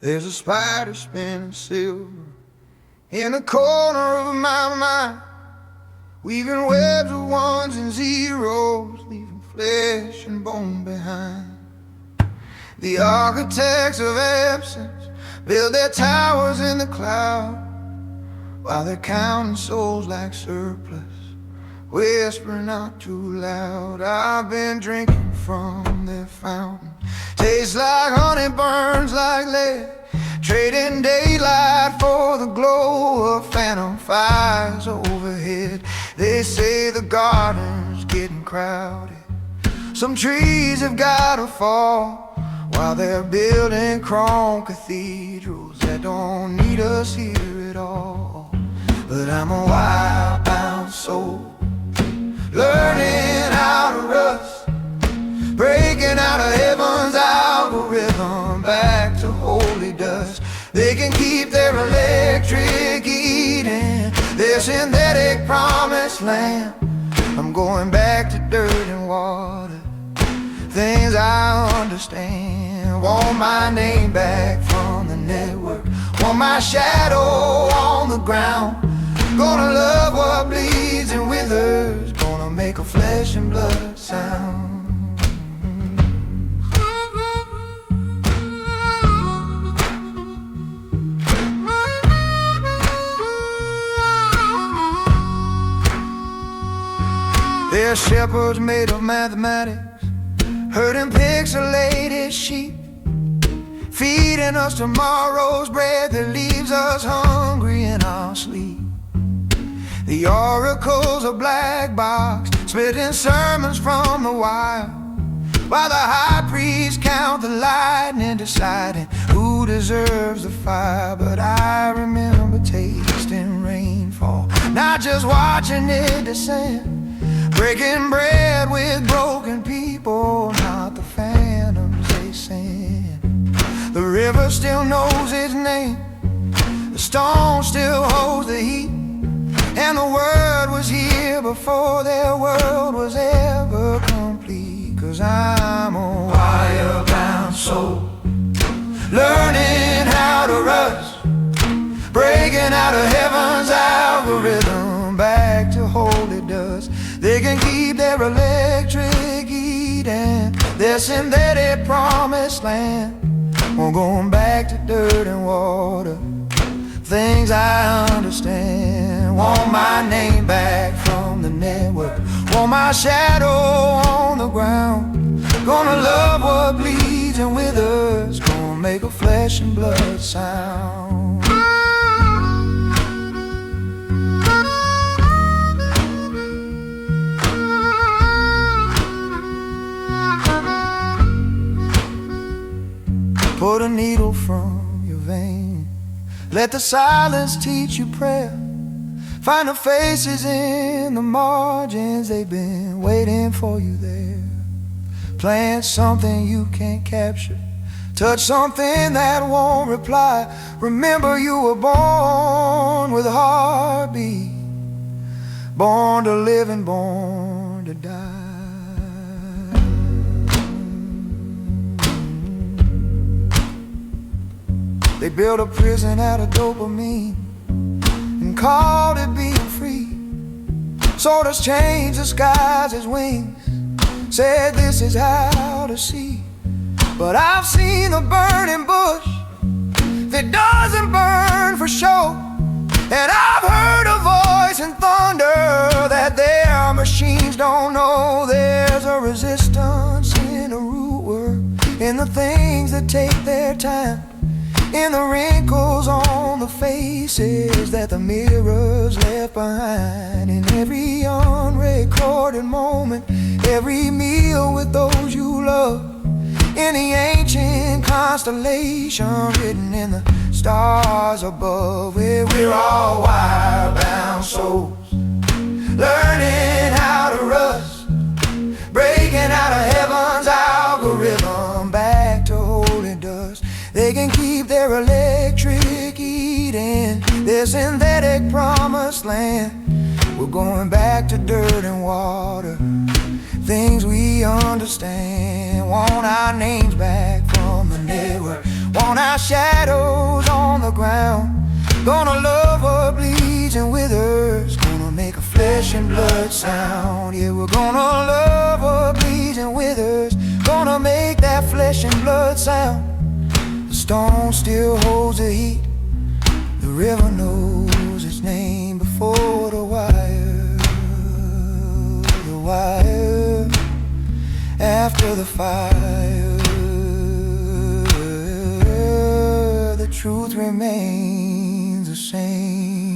There's a spider spinning silver in the corner of my mind, weaving webs of ones and zeros, leaving flesh and bone behind. The architects of absence build their towers in the cloud, while they're counting souls like surplus, whispering not too loud. I've been drinking from their fountain, tastes like honey, burns like lead, trading daylight for the glow of phantom fires overhead. They say the garden's getting crowded, some trees have gotta fall, while they're building chrome cathedrals that don't need us here at all. But I'm a wild-bound soul, learning how to rust, breaking out of heaven's algorithm back to holy dust. They can keep their electric eating, their synthetic promised land. I'm going back to dirt and water, things I understand. Want my name back from the network, want my shadow on the ground. Gonna love what bleeds and withers, gonna make a flesh and blood sound. They're shepherds made of mathematics, herding pixelated sheep, feeding us tomorrow's bread that leaves us hungry in our sleep. The oracle's a black box, spitting sermons from the wire, while the high priest count the lightning, deciding who deserves the fire. But I remember tasting rainfall, not just watching it descend, breaking bread with broken people, not the phantoms they send. The river still knows its name, the stone still holds the heat, and the word was here before their world was ever complete. 'Cause I'm a wire-bound soul, learning how to rust, breaking out of heaven's algorithm back to holy dust. They can keep their electric eating, their synthetic promised land. We're going back to dirt and water, things I understand. Want my name back from the network, want my shadow on the ground. Gonna love what bleeds and withers, gonna make a flesh and blood sound. Put a needle from your vein, let the silence teach you prayer. Find the faces in the margins, they've been waiting for you there. Plant something you can't capture, touch something that won't reply. Remember you were born with a heartbeat, born to live and born to die. They built a prison out of dopamine and called it being free. Sold us chains disguised as wings, said this is how to see. But I've seen a burning bush that doesn't burn for show, and I've heard a voice in thunder that their machines don't know. There's a resistance in the root work, in the things that take their time, in the wrinkles on the faces that the mirrors left behind. In every unrecorded moment, every meal with those you love, in the ancient constellation written in the stars above. We're all wire-bound souls, learning how to rust, breaking out of heaven's algorithm back to holy dust. They can keep their electric eating, their synthetic promised land. We're going back to dirt and water, things we understand. Want our names back from the network, Want our shadows on the ground. Gonna love what bleeds and withers. Gonna make a flesh and blood sound. Yeah, we're gonna love what bleeds and withers. Gonna make that flesh and blood sound. The stone still holds the heat. The river knows its name before the wire. The wire after the fire. The truth remains the same.